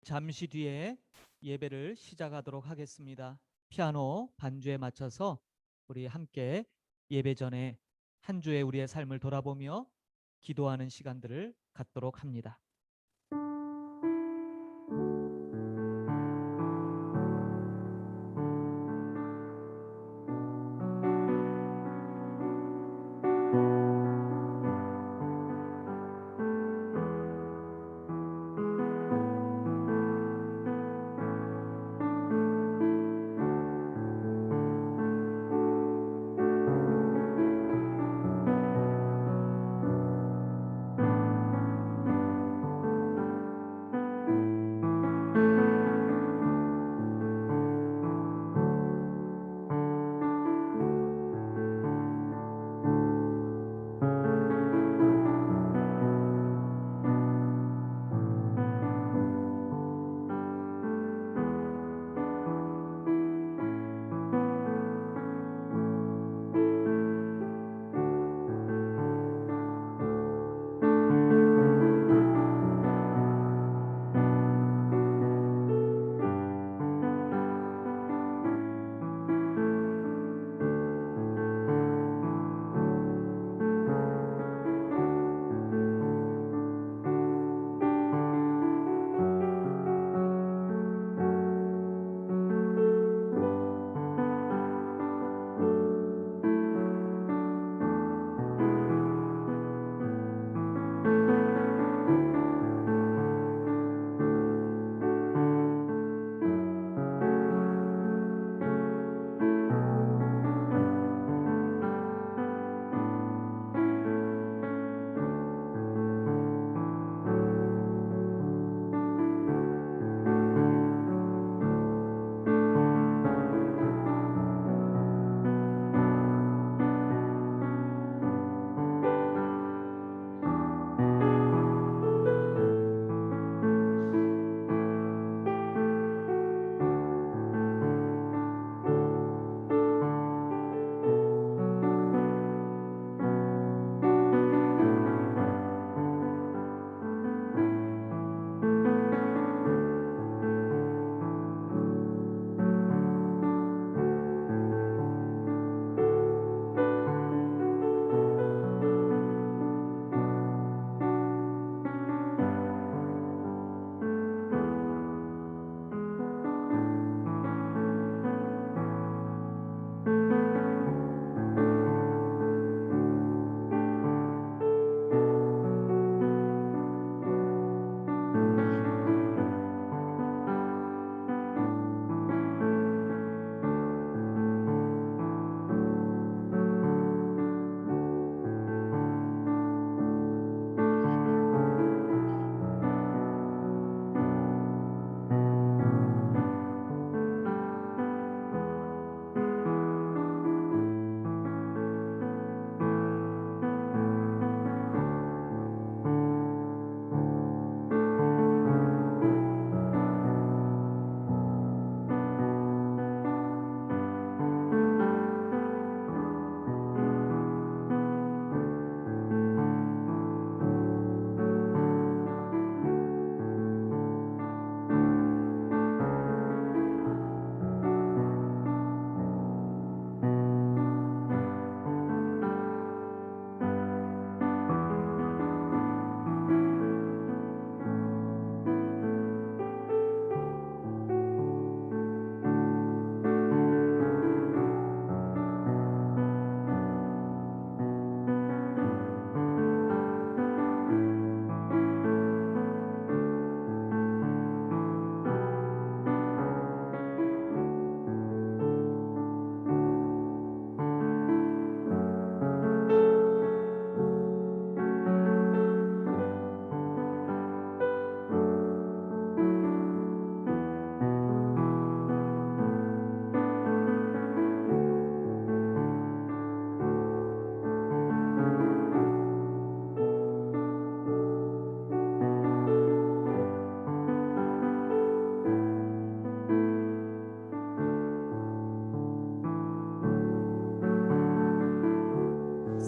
잠시 뒤에 예배를 시작하도록 하겠습니다. 피아노 반주에 맞춰서 우리 함께 예배 전에 한 주의 우리의 삶을 돌아보며 기도하는 시간들을 갖도록 합니다.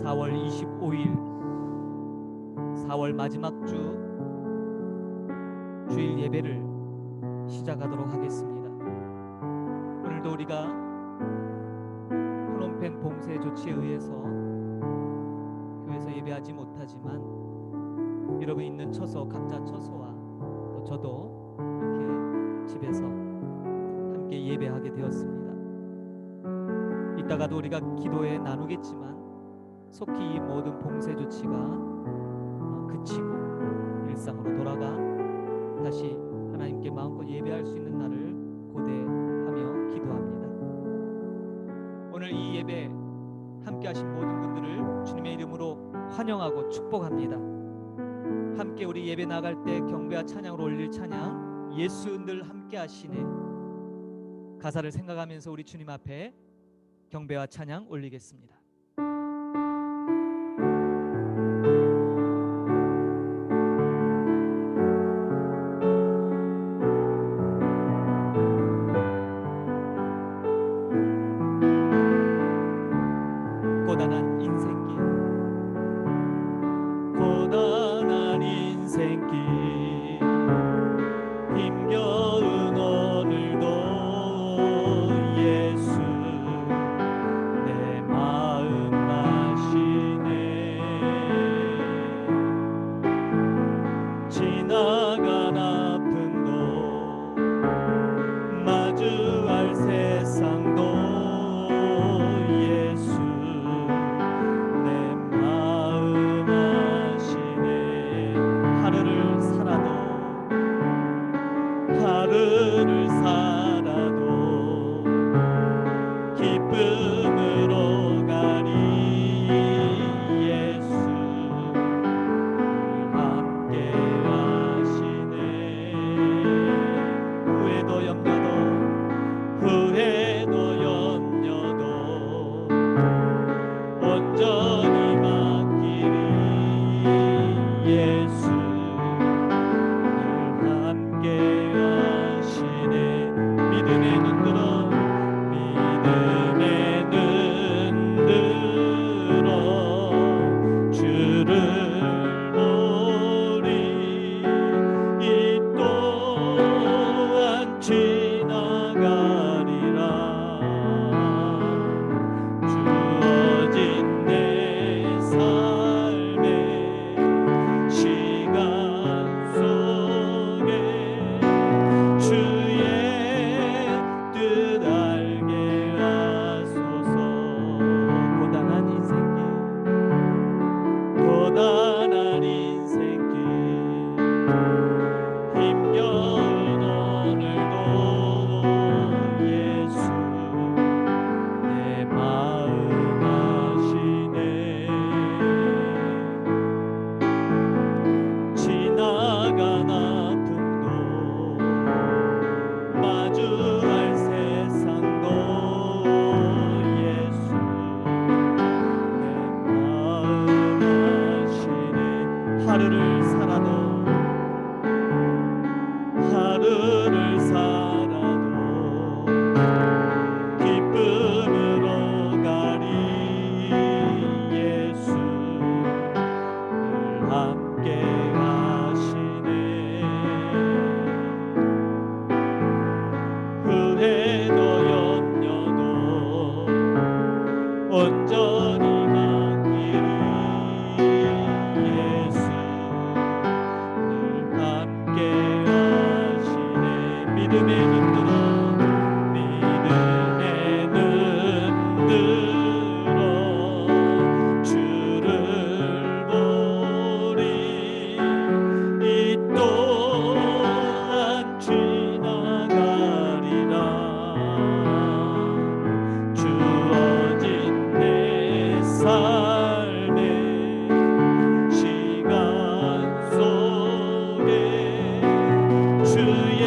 (4월 25일) 4월 마지막 주 주일 예배를 시작하도록 하겠습니다. 오늘도 우리가 프놈펜 봉쇄 조치에 의해서 교회에서 예배하지 못하지만 여러분 있는 처소, 각자 처소와 또 저도 이렇게 집에서 함께 예배하게 되었습니다. 이따가도 우리가 기도에 나누겠지만 속히 이 모든 봉쇄 조치가 그치고 일상으로 돌아가 다시 하나님께 마음껏 예배할 수 있는 날을 고대하며 기도합니다. 오늘 이 예배 함께 하신 모든 분들을 주님의 이름으로 환영하고 축복합니다. 함께 우리 예배 나갈 때 경배와 찬양으로 올릴 찬양 예수 늘 함께 하시네, 가사를 생각하면서 우리 주님 앞에 경배와 찬양 올리겠습니다. 고단한 인생길, 고단한 인생길 힘겨운 오늘도 예수 내 마음 마시네. 지나간 아픔도 마주할 세상도 예수 내 마음 아시네. 하루를 살아도 하루를 살아도 기쁨으로 가리 예수 함께 하시네. 후회도 염려도 후회도 염려도 온전히 맡기리 예수 늘 함께 하시네. 믿음의 눈 들어 믿음의 눈 들어 주를 보리. 이 또한 지나가리라. 주어진 내 삶의 시간 속에 주의 뜻 알게 하소서. 고단한 인생길, 고단한 인생길 힘겨운 오늘도 예수 내 마음 아시네. 지나간 아픔도 마주할 세상도 예수 내 마음 아시네. 하루를 살아도 하루를 살아도 기쁨으로 가리 예수 늘 함께 하시네. 후회도 염려도 온전히 맡기리 예수 늘 함께 하시네. 믿음의 눈 들어 믿음의 눈 들어 주를 보리. 이 또한 지나가리라. 주어진 내 삶의 시간 속에 주의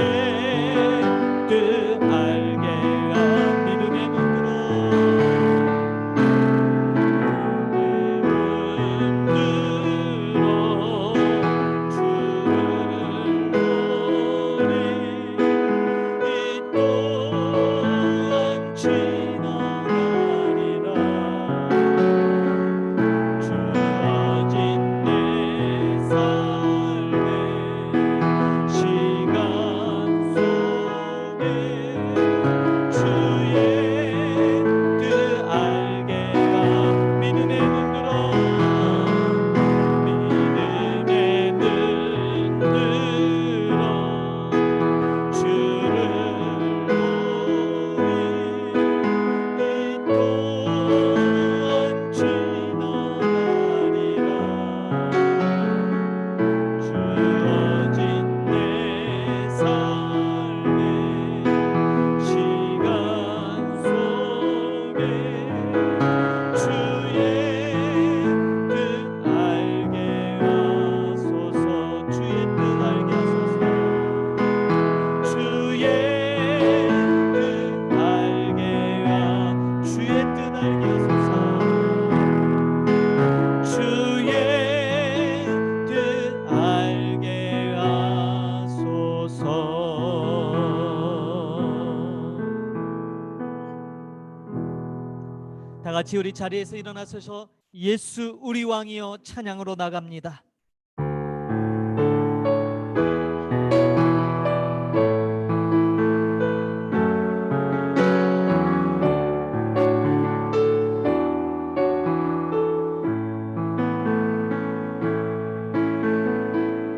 같이 우리 자리에서 일어나서서 예수 우리 왕이여 찬양으로 나갑니다.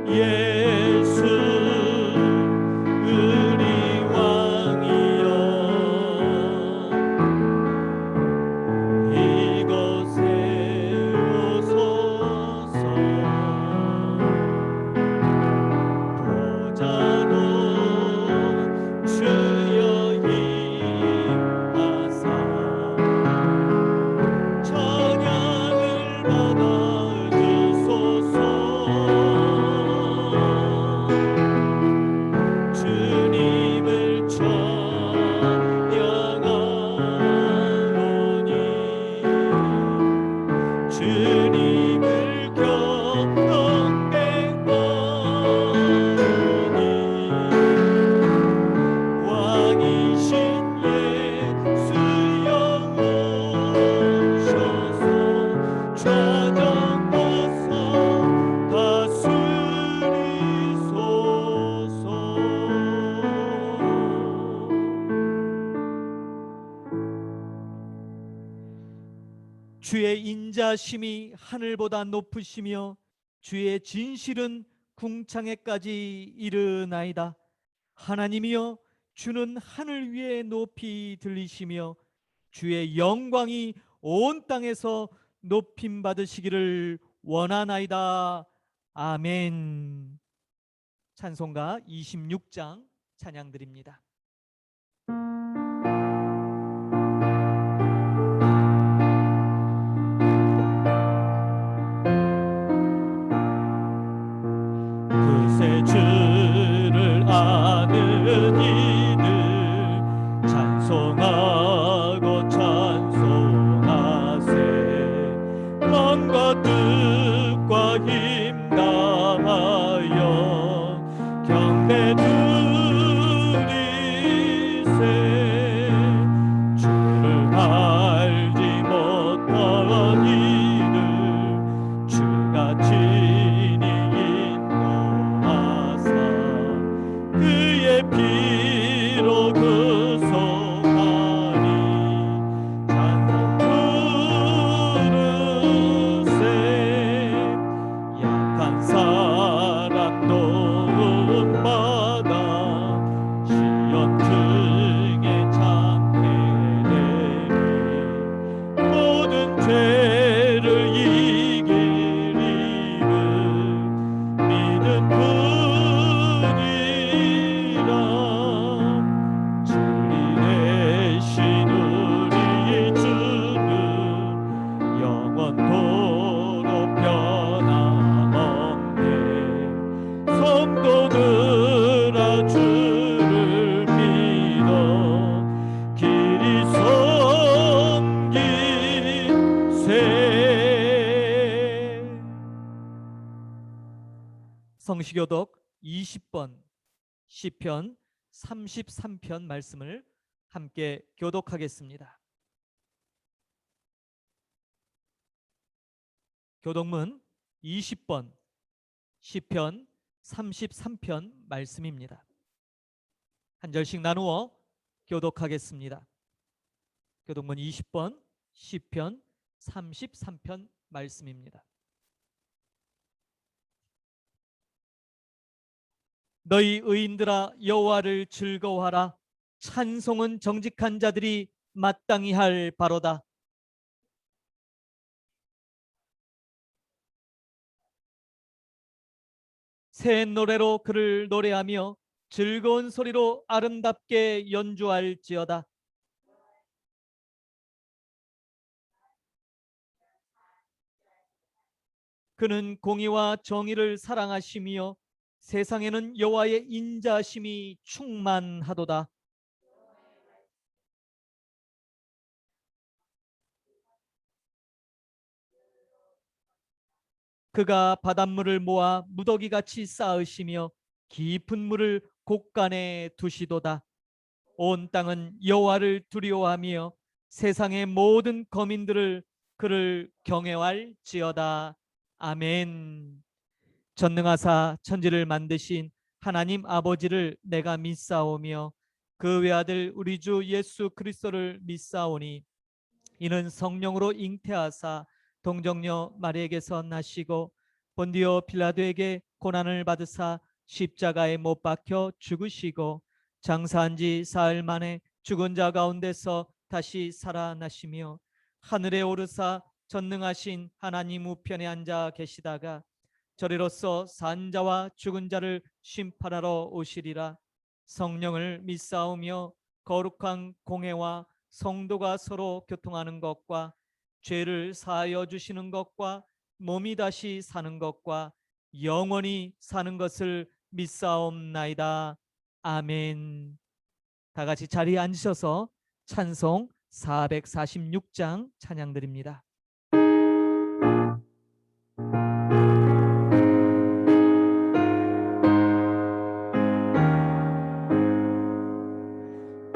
예수 우리 왕이여 이곳에 오소서. 보좌로 주여 임하사 찬양을 받아 주소서. 주님을 찬양하오니 주님을 경배하오니 왕이신 예수여 오셔서 찾아와서 다스리소서. 주의 인자심이 하늘보다 높으시며 주의 진실은 궁창에까지 이르나이다. 하나님이여 주는 하늘 위에 높이 들리시며 주의 영광이 온 땅에서 높임 받으시기를 원하나이다. 아멘. 찬송가 26장 찬양 드립니다. 그새 주를 아는 이들 찬송하고 찬송하세. 마음과 뜻과 힘 다하여 경배 드리세. 주를 알지 못한 이들 주가 친히 인도하사 그의 피로 구속하니 찬송 부르세. 약한 사람 도움받아 시험 중에 참되니 모든 죄를 이길 힘을 믿음 뿐이라. 주리 되신 우리 주는 영원토록 변함없네. 성도들아 주를 믿어 길이 섬기세. 성시교독 20번 시편 33편 말씀을 함께 교독하겠습니다. 교독문 20번 시편 33편 말씀입니다. 한 절씩 나누어 교독하겠습니다. 교독문 20번 시편 33편 말씀입니다. 너희 의인들아 여호와를 즐거워하라. 찬송은 정직한 자들이 마땅히 할 바로다. 새 노래로 그를 노래하며 즐거운 소리로 아름답게 연주할지어다. 그는 공의와 정의를 사랑하시며 세상에는 여호와의 인자심이 충만하도다. 그가 바닷물을 모아 무더기같이 쌓으시며 깊은 물을 곳간에 두시도다. 온 땅은 여호와를 두려워하며 세상의 모든 거민들을 그를 경외할지어다. 아멘. 전능하사 천지를 만드신 하나님 아버지를 내가 믿사오며 그 외아들 우리 주 예수 그리스도를 믿사오니 이는 성령으로 잉태하사 동정녀 마리에게서 나시고 본디오 빌라도에게 고난을 받으사 십자가에 못 박혀 죽으시고 장사한 지 사흘 만에 죽은 자 가운데서 다시 살아나시며 하늘에 오르사 전능하신 하나님 우편에 앉아 계시다가 저리로서 산 자와 죽은 자를 심판하러 오시리라. 성령을 믿사오며 거룩한 공회와 성도가 서로 교통하는 것과 죄를 사하여 주시는 것과 몸이 다시 사는 것과 영원히 사는 것을 믿사옵나이다. 아멘. 다 같이 자리에 앉으셔서 찬송 446장 찬양드립니다.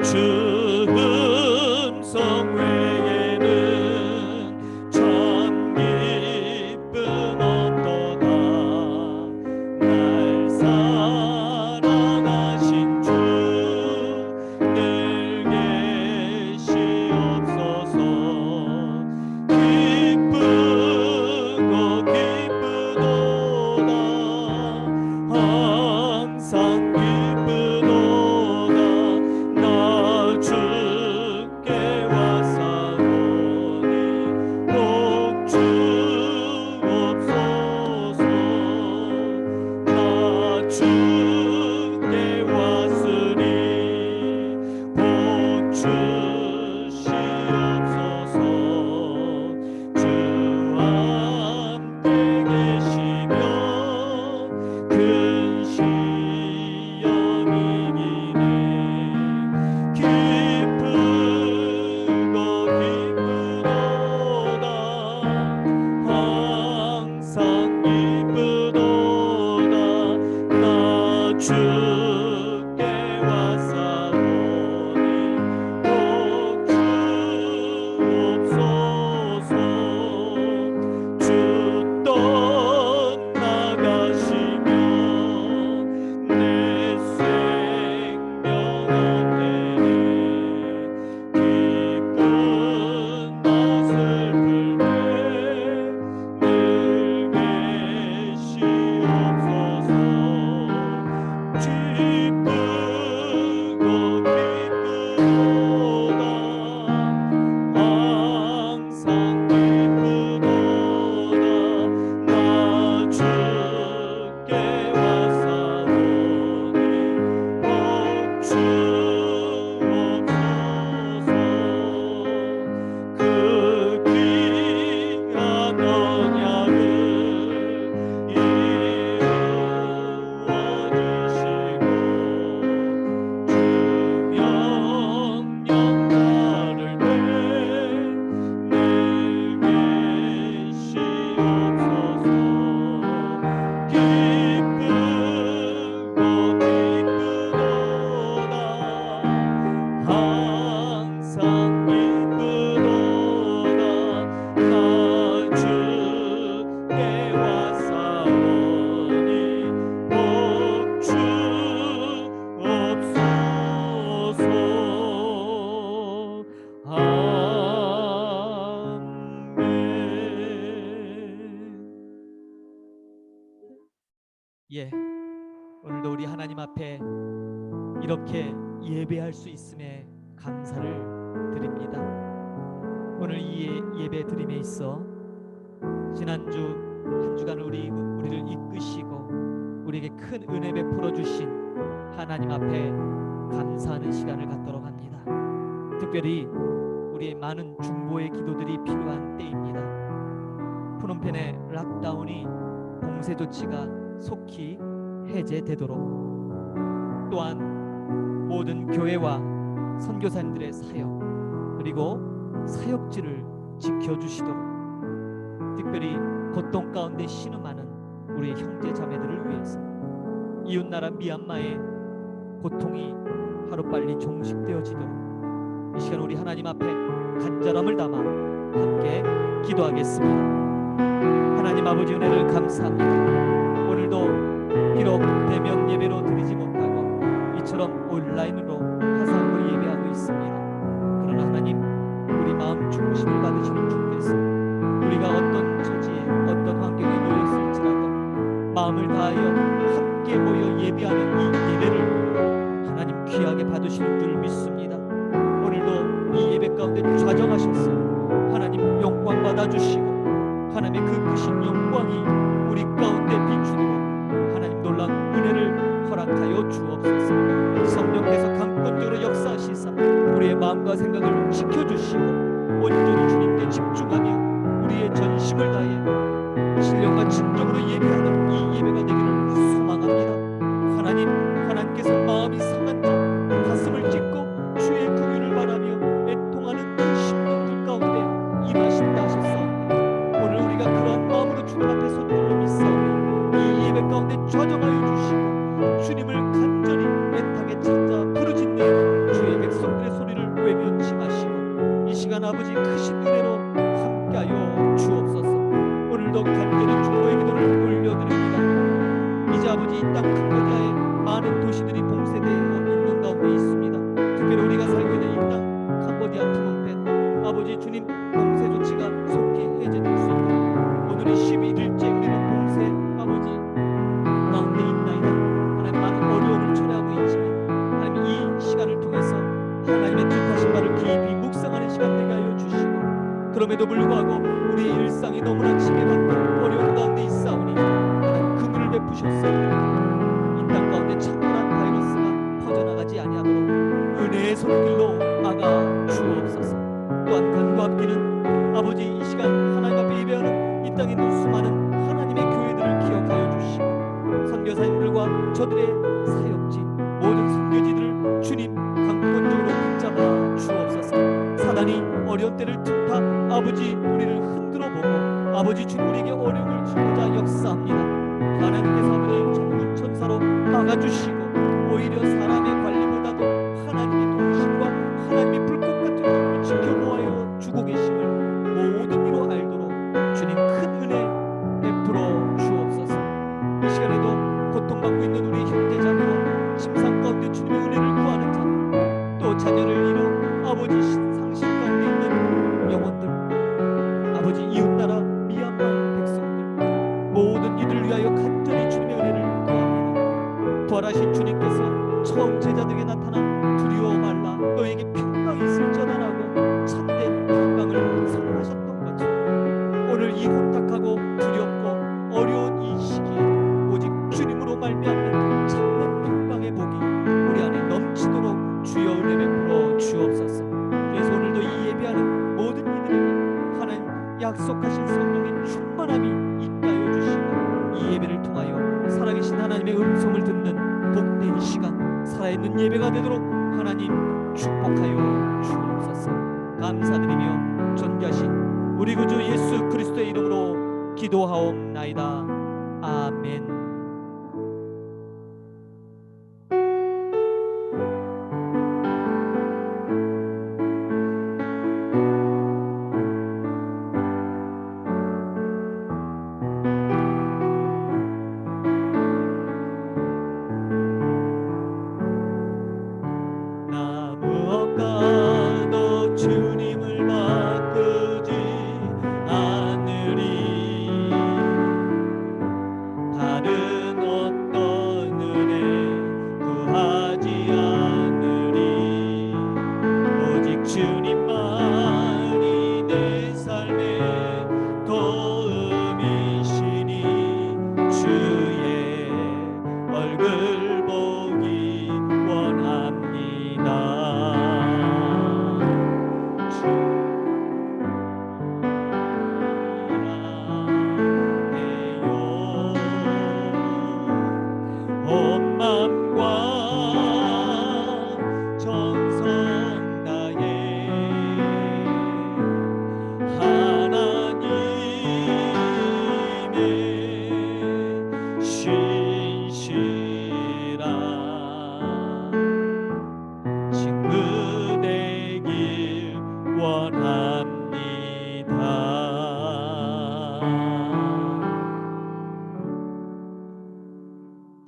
주 음성 외에는 참 기쁨 없도다. 날 사랑하신 주 늘 계시옵소서. 기쁘고 기쁘도다. 항상 기쁘도다. 나 주께 왔사오니 복 주옵소서. 나 주께 왔으니 복 주시옵소서. 주 함께 계시며 큰 시험이기네. 기쁘고 기쁘도다. 항상 기쁘도다. 나 주께 왔사오니 복 주옵소서. 주 떠나가시며 내 생명 없네니. 기쁜 낯을 풀되 늘 계시옵소서. 기쁘고 기쁘도다. 항상 기쁘도다. 나 주께 왔사오니 복 주옵소서. 그 귀한 언약을 이루어 주시고 주 명령 따를 때 늘 계시옵소서. 기쁘고 기쁘도다. 항상 기쁘도다. 나 주께 왔사오니 복 주옵소서. 아멘. 예, 오늘도 우리 하나님 앞에 이렇게 예배할 수 있음에 감사를 드립니다. 오늘 이 예배 드림에 있어 지난주 한 주간 우리를 이끄시고 우리에게 큰 은혜 베풀어 주신 하나님 앞에 감사하는 시간을 갖도록 합니다. 특별히 우리의 많은 중보의 기도들이 필요한 때입니다. 푸놈펜의 락다운이 봉쇄 조치가 속히 해제되도록, 또한 모든 교회와 선교사님들의 사역 그리고 사역지를 지켜주시도록, 특별히 고통 가운데 신음하는 우리 형제 자매들을 위해서 이웃나라 미얀마의 고통이 하루빨리 종식되어지도록 이 시간 우리 하나님 앞에 간절함을 담아 함께 기도하겠습니다. 하나님 아버지 은혜를 감사합니다. 오늘도 비록 대면 예배로 드리지 못하고 이처럼 온라인으로 화상으로 예배하고 있습니다. 그러나 하나님, 우리 마음 중심을 받으시는 주께서 우리가 어떤 처지에 어떤 환경에 놓였을지라도 마음을 다하여 함께 모여 예배하는 이 예배를 하나님 귀하게 받으시는 줄 믿습니다. 오늘도 이 예배 가운데 좌정하셔서 하나님 영광 받아주시고 하나님의 그 크신 영광이 우리 가운데 비추도록 하나님 놀라운 은혜를 허락하여 주옵소서. 성령께서 강권적으로 역사하시사 우리의 마음과 생각을 지켜주시고 온전히 주님께 집중하며 우리의 전심을 다해 신령과 진정으로 예배하는 이 예배가 되기를 소망합니다. 하나님, 하나님께서 마음이 상한 자 가슴을 찢고 주의 긍휼을 바라며 애통하는 그 심령들 가운데 임하신다 하셨사옵니다. 오늘 우리가 그러한 마음으로 주님 앞에 선 줄로 믿사오며 이 예배 가운데 좌정하여 주시고 주님을 간절히 애타게 찾아 부르짖는 주의 백성들의 소리를 외면치 마시고 이 시간 아버지 크신 은혜로 함께하여 주옵소서. 오늘도 간절히 중보의 기도를 올려드립니다. 이제 아버지 이 땅 캄보디아에 많은 도시들이 봉쇄되어 있는 가운데 있습니다. 특별히 우리가 살고 있는 이 땅 캄보디아 프놈펜 아버지 주님 봉쇄 조치가 속히 해제될 수 있도록 오늘이 11일째 우리는 봉쇄 아버지 가운데 있나이다. 하나님 많은 어려움을 초래하고 있지만 하나님 이 시간을 통해서 하나님의 뜻하신 바를 깊이 묵상하는 시간 되게 하여 주시고 그럼에도 불구하고 우리의 일상이 너무나 지배받고 어려운 가운데 있사오니 하나님 긍휼을 베푸셨사옵니다. 이 땅 가운데 찬란한 바이러스가 퍼져나가지 아니하도록 은혜의 손길로 막아 주옵소서. 또한 간구합기는 아버지 이 시간 하나님 앞에 예배하는 이 땅에 있는 수많은 하나님의 교회들을 기억하여 주시고 선교사님들과 저들의 사역지 모든 선교지들을 주님 강권적으로 붙잡아 주옵소서. 사단이 어려운 때를 틈타 아버지 우리를 흔들어 보고 아버지 주님 우리에게 어려움을 주고자 역사합니다. 하나님께서 아버지 전군 천사로 막아주시고 오히려 사람의 관리보다도 하나님의 통신과 하나님의 불꽃 같은 눈으로 지켜보아여 주고 계심을 모든 이로 알도록 주님 큰 은혜 베풀어 주옵소서. 이 시간에도 고통받고 있는 우리 형제자매와 침상 가운데 주님의 은혜를 구하는 자, 또 자녀를 잃어 아버지 상실 가운데 있는 영혼들, 아버지 이웃나라 미얀마 백성들 모든 이들을 위하여 간절히 주님의 은혜를 구합니다. 부활하신 주님께서 처음 제자들에게 나타나 두려워 말라 너에게 평강이 있을지어다라고 참된 평강을 선언하셨던 것처럼 오늘 이 혼탁하고 두렵고 어려운 이 시기에 오직 주님으로 말미암는 참된 평강의 복이 우리 안에 넘치도록 주여 은혜 베풀어 주옵소서. 그래서 오늘도 이 예배하는 모든 이들에게 하나님 약속하신 성령의 충만함이 있게 하여 주시고 이 예배를 통하여 살아계신 하나님의 음성을 듣는 복된 시간 살아있는 예배가 되도록 하나님 축복하여 주옵소서. 감사드리며 존귀하신 우리 구주 예수 그리스도의 이름으로 기도하옵나이다. 아멘. 친구 되기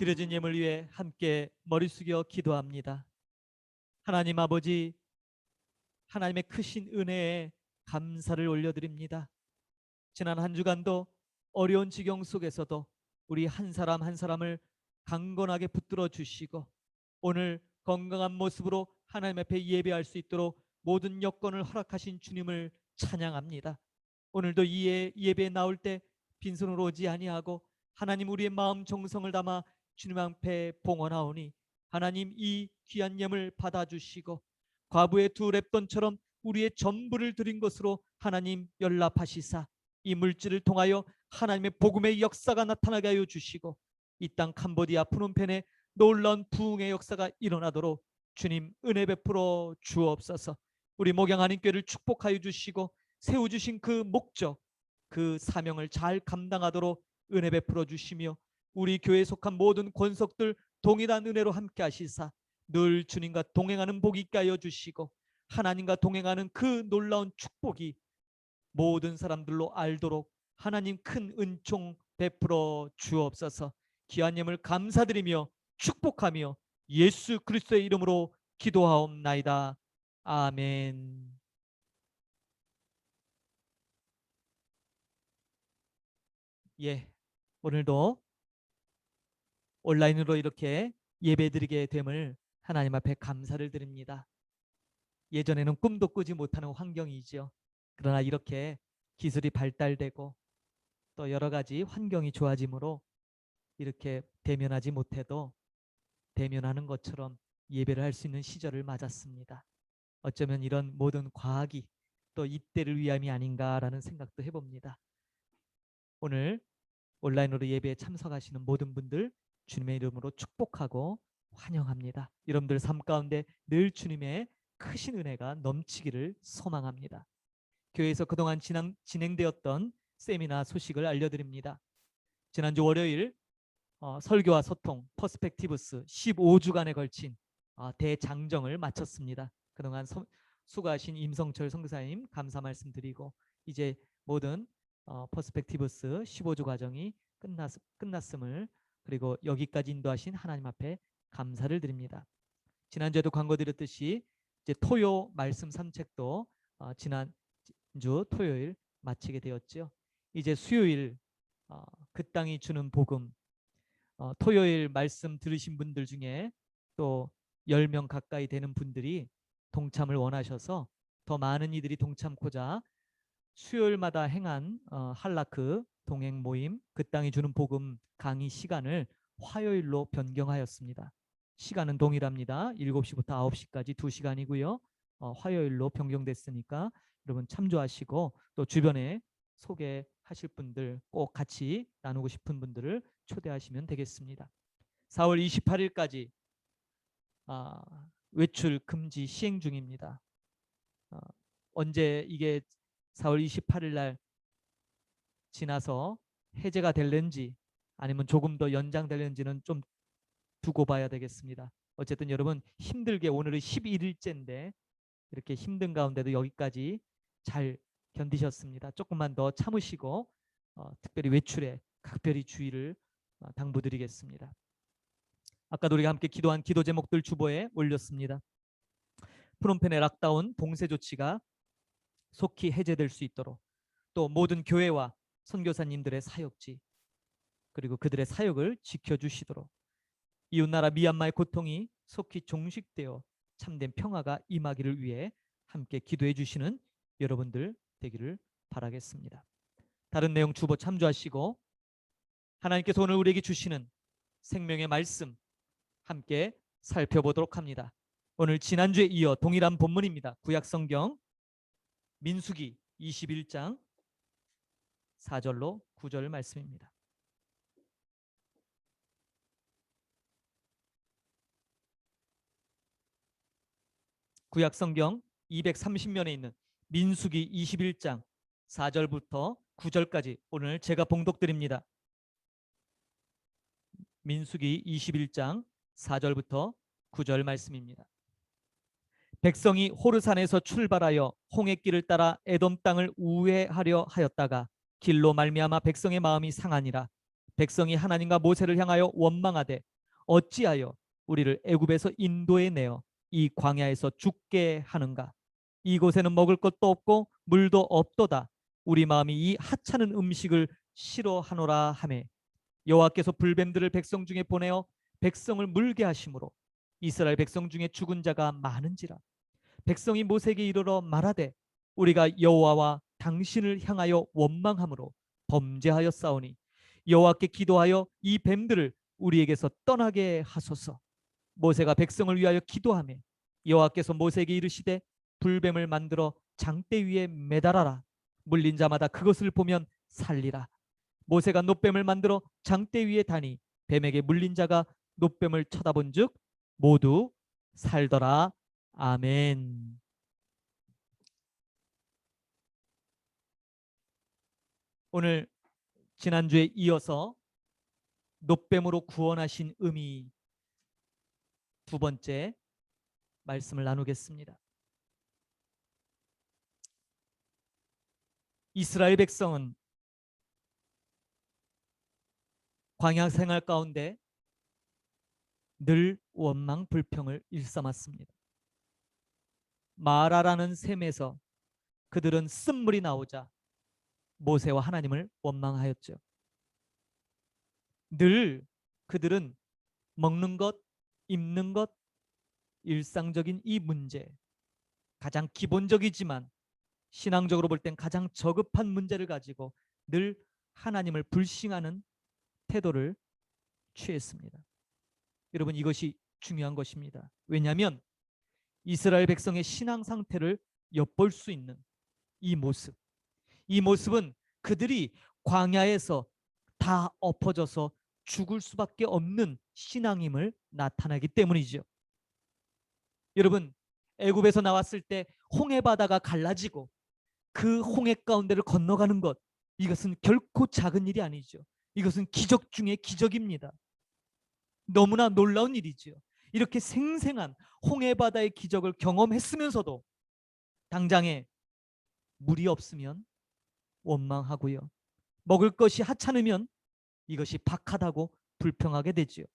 드려진 예물 위해 함께 머리 숙여 기도합니다. 하나님 아버지, 하나님의 크신 은혜에 감사를 올려드립니다. 지난 한 주간도 어려운 지경 속에서도 우리 한 사람 한 사람을 강건하게 붙들어 주시고 오늘 건강한 모습으로 하나님 앞에 예배할 수 있도록 모든 여건을 허락하신 주님을 찬양합니다. 오늘도 이 예배에 나올 때 빈손으로 오지 아니하고 하나님 우리의 마음 정성을 담아 주님 앞에 봉헌하오니 하나님 이 귀한 예물 받아주시고 과부의 두 렙돈처럼 우리의 전부를 드린 것으로 하나님 연락하시사 이 물질을 통하여 하나님의 복음의 역사가 나타나게 하여 주시고 이 땅 캄보디아 프놈펜에 놀라운 부흥의 역사가 일어나도록 주님 은혜 베풀어 주옵소서. 우리 목양하는 교회를 축복하여 주시고 세워주신 그 목적, 그 사명을 잘 감당하도록 은혜 베풀어 주시며 우리 교회에 속한 모든 권속들 동일한 은혜로 함께 하시사 늘 주님과 동행하는 복이 있게 하여 주시고 하나님과 동행하는 그 놀라운 축복이 모든 사람들로 알도록 하나님 큰 은총 베풀어 주옵소서. 귀한 예물 감사드리며 축복하며 예수 그리스도의 이름으로 기도하옵나이다. 아멘. 예, 오늘도 온라인으로 이렇게 예배드리게 됨을 하나님 앞에 감사를 드립니다. 예전에는 꿈도 꾸지 못하는 환경이죠. 그러나 이렇게 기술이 발달되고 또 여러 가지 환경이 좋아지므로 이렇게 대면하지 못해도 대면하는 것처럼 예배를 할 수 있는 시절을 맞았습니다. 어쩌면 이런 모든 과학이 또 이때를 위함이 아닌가라는 생각도 해봅니다. 오늘 온라인으로 예배에 참석하시는 모든 분들 주님의 이름으로 축복하고 환영합니다. 여러분들 삶 가운데 늘 주님의 크신 은혜가 넘치기를 소망합니다. 교회에서 그동안 진행되었던 세미나 소식을 알려드립니다. 지난주 월요일 설교와 소통 퍼스펙티브스 15주간에 걸친 대장정을 마쳤습니다. 그동안 수고하신 임성철 선교사님 감사 말씀드리고 이제 모든 퍼스펙티브스 15주 과정이 끝났음을 그리고 여기까지 인도하신 하나님 앞에 감사를 드립니다. 지난주에도 광고 드렸듯이 이제 토요 말씀 산책도 지난주 토요일 마치게 되었죠. 이제 수요일 그 땅이 주는 복음 토요일 말씀 들으신 분들 중에 또 10명 가까이 되는 분들이 동참을 원하셔서 더 많은 이들이 동참코자 수요일마다 행한 할라크 동행 모임 그 땅이 주는 복음 강의 시간을 화요일로 변경하였습니다. 시간은 동일합니다. 7시부터 9시까지 2시간이고요. 화요일로 변경됐으니까 여러분 참조하시고 또 주변에 소개하실 분들 꼭 같이 나누고 싶은 분들을 초대하시면 되겠습니다. 4월 28일까지 외출 금지 시행 중입니다. 언제 이게 4월 28일 날 지나서 해제가 될는지 아니면 조금 더 연장될는지는 좀 두고 봐야 되겠습니다. 어쨌든 여러분 힘들게 오늘은 11일째인데 이렇게 힘든 가운데도 여기까지 잘 견디셨습니다. 조금만 더 참으시고 특별히 외출에 각별히 주의를 당부드리겠습니다. 아까도 우리가 함께 기도한 기도 제목들 주보에 올렸습니다. 프놈펜의 락다운 봉쇄 조치가 속히 해제될 수 있도록 또 모든 교회와 선교사님들의 사역지 그리고 그들의 사역을 지켜주시도록 이웃나라 미얀마의 고통이 속히 종식되어 참된 평화가 임하기를 위해 함께 기도해 주시는 여러분들 되기를 바라겠습니다. 다른 내용 주보 참조하시고 하나님께서 오늘 우리에게 주시는 생명의 말씀 함께 살펴보도록 합니다. 오늘 지난주에 이어 동일한 본문입니다. 구약성경 민수기 21장 4절로 9절 말씀입니다. 구약성경 230면에 있는 민수기 21장 4절부터 9절까지 오늘 제가 봉독드립니다. 민수기 21장 4절부터 9절 말씀입니다. 백성이 호르산에서 출발하여 홍해길을 따라 에돔 땅을 우회하려 하였다가 길로 말미암아 백성의 마음이 상하니라. 백성이 하나님과 모세를 향하여 원망하되 어찌하여 우리를 애굽에서 인도해 내어 이 광야에서 죽게 하는가? 이곳에는 먹을 것도 없고 물도 없도다. 우리 마음이 이 하찮은 음식을 싫어하노라 하매 여호와께서 불뱀들을 백성 중에 보내어 백성을 물게 하심으로 이스라엘 백성 중에 죽은 자가 많은지라. 백성이 모세에게 이르러 말하되 우리가 여호와와 당신을 향하여 원망함으로 범죄하였사오니 여호와께 기도하여 이 뱀들을 우리에게서 떠나게 하소서. 모세가 백성을 위하여 기도하매 여호와께서 모세에게 이르시되 불뱀을 만들어 장대 위에 매달아라. 물린 자마다 그것을 보면 살리라. 모세가 놋뱀을 만들어 장대 위에 다니 뱀에게 물린 자가 놋뱀을 쳐다본즉 모두 살더라. 아멘. 오늘 지난주에 이어서 놋뱀으로 구원하신 의미 두 번째 말씀을 나누겠습니다. 이스라엘 백성은 광야 생활 가운데 늘 원망 불평을 일삼았습니다. 마라라는 샘에서 그들은 쓴물이 나오자 모세와 하나님을 원망하였죠. 늘 그들은 먹는 것, 입는 것, 일상적인 이 문제, 가장 기본적이지만 신앙적으로 볼 땐 가장 저급한 문제를 가지고 늘 하나님을 불신하는 태도를 취했습니다. 여러분, 이것이 중요한 것입니다. 왜냐하면 이스라엘 백성의 신앙 상태를 엿볼 수 있는 이 모습은 그들이 광야에서 다 엎어져서 죽을 수밖에 없는 신앙임을 나타내기 때문이죠. 여러분, 애굽에서 나왔을 때 홍해 바다가 갈라지고 그 홍해 가운데를 건너가는 것, 이것은 결코 작은 일이 아니죠. 이것은 기적 중에 기적입니다. 너무나 놀라운 일이죠. 이렇게 생생한 홍해 바다의 기적을 경험했으면서도 당장에 물이 없으면 원망하고요. 먹을 것이 하찮으면 이것이 박하다고 불평하게 되지요.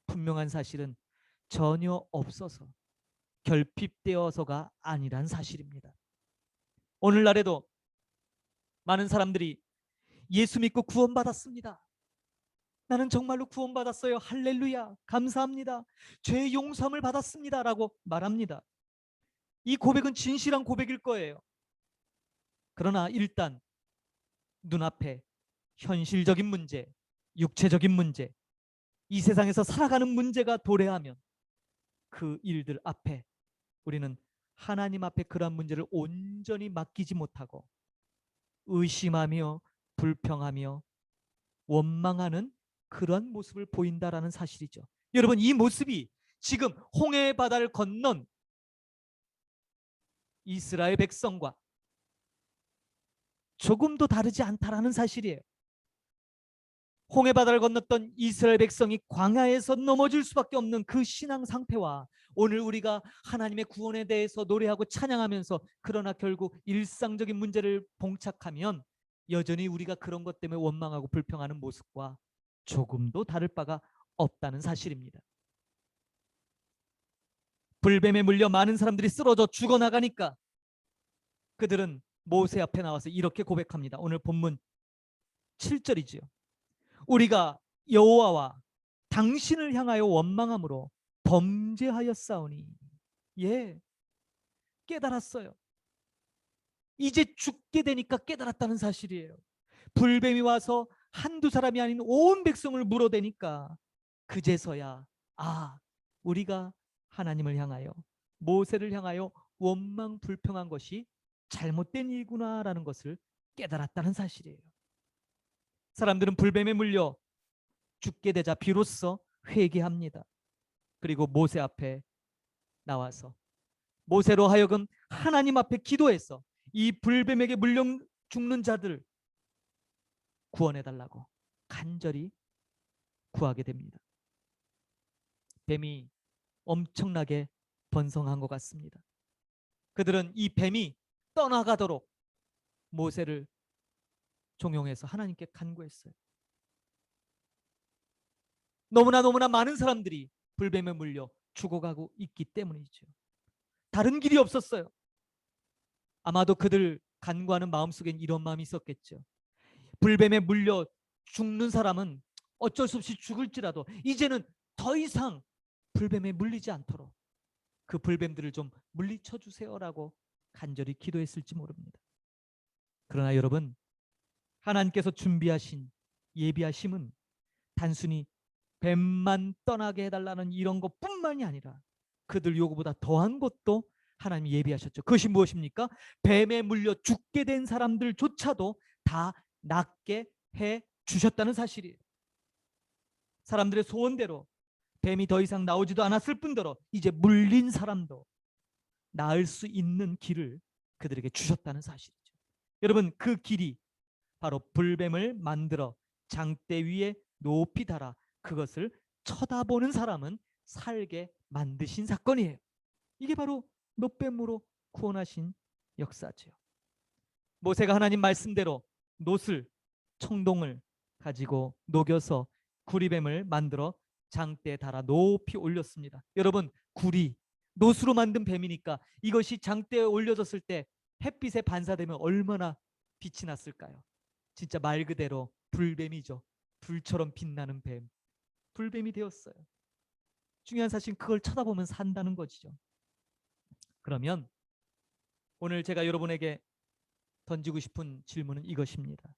분명한 사실은 전혀 없어서 결핍되어서가 아니란 사실입니다. 오늘날에도 많은 사람들이 예수 믿고 구원받았습니다. 나는 정말로 구원받았어요. 할렐루야. 감사합니다. 죄 용서함을 받았습니다. 라고 말합니다. 이 고백은 진실한 고백일 거예요. 그러나 일단 눈앞에 현실적인 문제, 육체적인 문제, 이 세상에서 살아가는 문제가 도래하면 그 일들 앞에 우리는 하나님 앞에 그러한 문제를 온전히 맡기지 못하고 의심하며 불평하며 원망하는 그런 모습을 보인다라는 사실이죠. 여러분, 이 모습이 지금 홍해 바다를 건넌 이스라엘 백성과 조금도 다르지 않다라는 사실이에요. 홍해 바다를 건넜던 이스라엘 백성이 광야에서 넘어질 수밖에 없는 그 신앙 상태와 오늘 우리가 하나님의 구원에 대해서 노래하고 찬양하면서 그러나 결국 일상적인 문제를 봉착하면 여전히 우리가 그런 것 때문에 원망하고 불평하는 모습과 조금도 다를 바가 없다는 사실입니다. 불뱀에 물려 많은 사람들이 쓰러져 죽어나가니까 그들은 모세 앞에 나와서 이렇게 고백합니다. 오늘 본문 7절이지요. 우리가 여호와와 당신을 향하여 원망함으로 범죄하였사오니. 예, 깨달았어요. 이제 죽게 되니까 깨달았다는 사실이에요. 불뱀이 와서 한두 사람이 아닌 온 백성을 물어대니까 그제서야 우리가 하나님을 향하여 모세를 향하여 원망 불평한 것이 잘못된 일구나라는 것을 깨달았다는 사실이에요. 사람들은 불뱀에 물려 죽게 되자 비로소 회개합니다. 그리고 모세 앞에 나와서 모세로 하여금 하나님 앞에 기도해서 이 불뱀에게 물려 죽는 자들 구원해달라고 간절히 구하게 됩니다. 뱀이 엄청나게 번성한 것 같습니다. 그들은 이 뱀이 떠나가도록 모세를 종용해서 하나님께 간구했어요. 너무나 많은 사람들이 불뱀에 물려 죽어가고 있기 때문이죠. 다른 길이 없었어요. 아마도 그들 간구하는 마음속엔 이런 마음이 있었겠죠. 불뱀에 물려 죽는 사람은 어쩔 수 없이 죽을지라도 이제는 더 이상 불뱀에 물리지 않도록 그 불뱀들을 좀 물리쳐 주세요라고 간절히 기도했을지 모릅니다. 그러나 여러분, 하나님께서 준비하신 예비하심은 단순히 뱀만 떠나게 해달라는 이런 것뿐만이 아니라 그들 요구보다 더한 것도 하나님이 예비하셨죠. 그것이 무엇입니까? 뱀에 물려 죽게 된 사람들조차도 다 낫게 해 주셨다는 사실이에요. 사람들의 소원대로 뱀이 더 이상 나오지도 않았을 뿐더러 이제 물린 사람도 나을 수 있는 길을 그들에게 주셨다는 사실이죠. 여러분, 그 길이 바로 불뱀을 만들어 장대 위에 높이 달아 그것을 쳐다보는 사람은 살게 만드신 사건이에요. 이게 바로 놋뱀으로 구원하신 역사죠. 모세가 하나님 말씀대로 놋을, 청동을 가지고 녹여서 구리뱀을 만들어 장대에 달아 높이 올렸습니다. 여러분, 구리, 놋으로 만든 뱀이니까 이것이 장대에 올려졌을 때 햇빛에 반사되면 얼마나 빛이 났을까요? 진짜 말 그대로 불뱀이죠. 불처럼 빛나는 뱀. 불뱀이 되었어요. 중요한 사실은 그걸 쳐다보면 산다는 것이죠. 그러면 오늘 제가 여러분에게 던지고 싶은 질문은 이것입니다.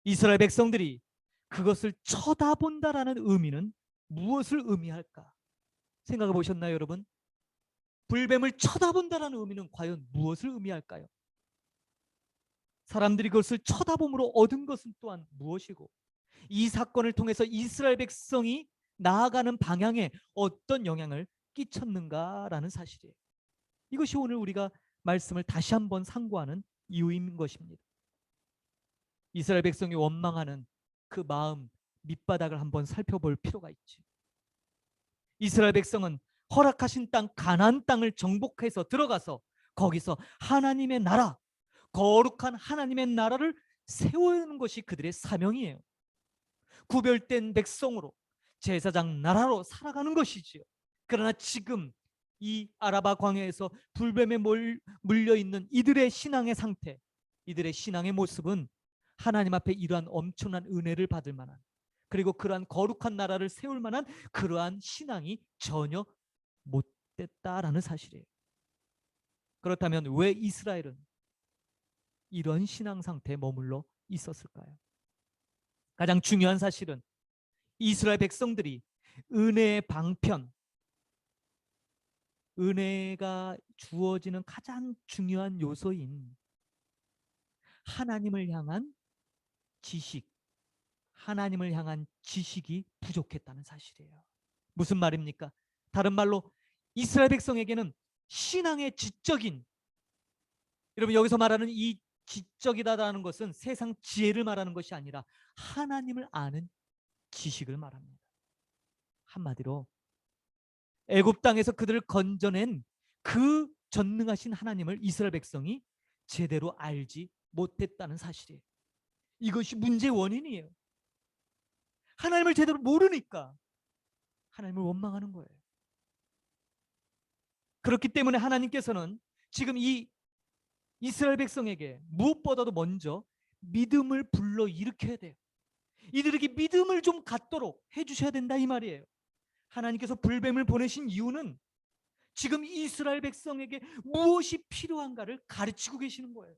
이스라엘 백성들이 그것을 쳐다본다라는 의미는 무엇을 의미할까? 생각해 보셨나요, 여러분? 불뱀을 쳐다본다라는 의미는 과연 무엇을 의미할까요? 사람들이 그것을 쳐다봄으로 얻은 것은 또한 무엇이고, 이 사건을 통해서 이스라엘 백성이 나아가는 방향에 어떤 영향을 끼쳤는가라는 사실이에요. 이것이 오늘 우리가 말씀을 다시 한번 상고하는 이유인 것입니다. 이스라엘 백성이 원망하는 그 마음 밑바닥을 한번 살펴볼 필요가 있지. 이스라엘 백성은 허락하신 땅 가나안 땅을 정복해서 들어가서 거기서 하나님의 나라, 거룩한 하나님의 나라를 세우는 것이 그들의 사명이에요. 구별된 백성으로 제사장 나라로 살아가는 것이지요. 그러나 지금 이 아라바 광야에서 불뱀에 물려 있는 이들의 신앙의 상태, 이들의 신앙의 모습은 하나님 앞에 이러한 엄청난 은혜를 받을 만한, 그리고 그러한 거룩한 나라를 세울 만한 그러한 신앙이 전혀 못 됐다라는 사실이에요. 그렇다면 왜 이스라엘은 이런 신앙 상태에 머물러 있었을까요? 가장 중요한 사실은 이스라엘 백성들이 은혜의 방편, 은혜가 주어지는 가장 중요한 요소인 하나님을 향한 지식, 하나님을 향한 지식이 부족했다는 사실이에요. 무슨 말입니까? 다른 말로 이스라엘 백성에게는 신앙의 지적인, 여러분 여기서 말하는 이 지적이다라는 것은 세상 지혜를 말하는 것이 아니라 하나님을 아는 지식을 말합니다. 한마디로 애굽 땅에서 그들을 건져낸 그 전능하신 하나님을 이스라엘 백성이 제대로 알지 못했다는 사실이에요. 이것이 문제의 원인이에요. 하나님을 제대로 모르니까 하나님을 원망하는 거예요. 그렇기 때문에 하나님께서는 지금 이 이스라엘 백성에게 무엇보다도 먼저 믿음을 불러 일으켜야 돼요. 이들에게 믿음을 좀 갖도록 해주셔야 된다 이 말이에요. 하나님께서 불뱀을 보내신 이유는 지금 이스라엘 백성에게 무엇이 필요한가를 가르치고 계시는 거예요.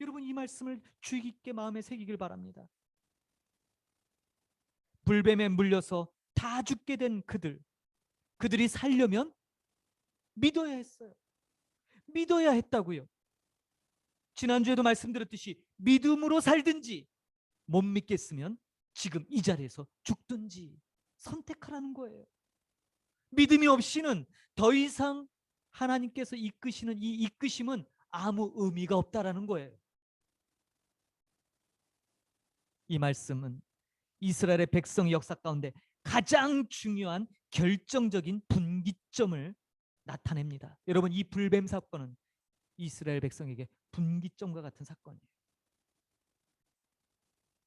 여러분 이 말씀을 주의 깊게 마음에 새기길 바랍니다. 불뱀에 물려서 다 죽게 된 그들이 살려면 믿어야 했어요. 믿어야 했다고요. 지난주에도 말씀드렸듯이 믿음으로 살든지 못 믿겠으면 지금 이 자리에서 죽든지 선택하라는 거예요. 믿음이 없이는 더 이상 하나님께서 이끄시는 이 이끄심은 아무 의미가 없다라는 거예요. 이 말씀은 이스라엘의 백성 역사 가운데 가장 중요한 결정적인 분기점을 나타냅니다. 여러분 이 불뱀 사건은 이스라엘 백성에게 분기점과 같은 사건이에요.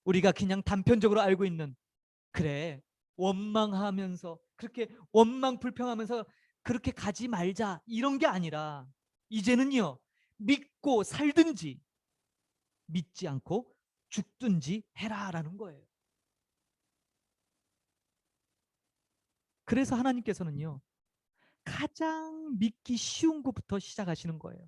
우리가 그냥 단편적으로 알고 있는, 그래 원망하면서 그렇게 원망 불평하면서 그렇게 가지 말자 이런 게 아니라 이제는요 믿고 살든지 믿지 않고 죽든지 해라라는 거예요. 그래서 하나님께서는요 가장 믿기 쉬운 것부터 시작하시는 거예요.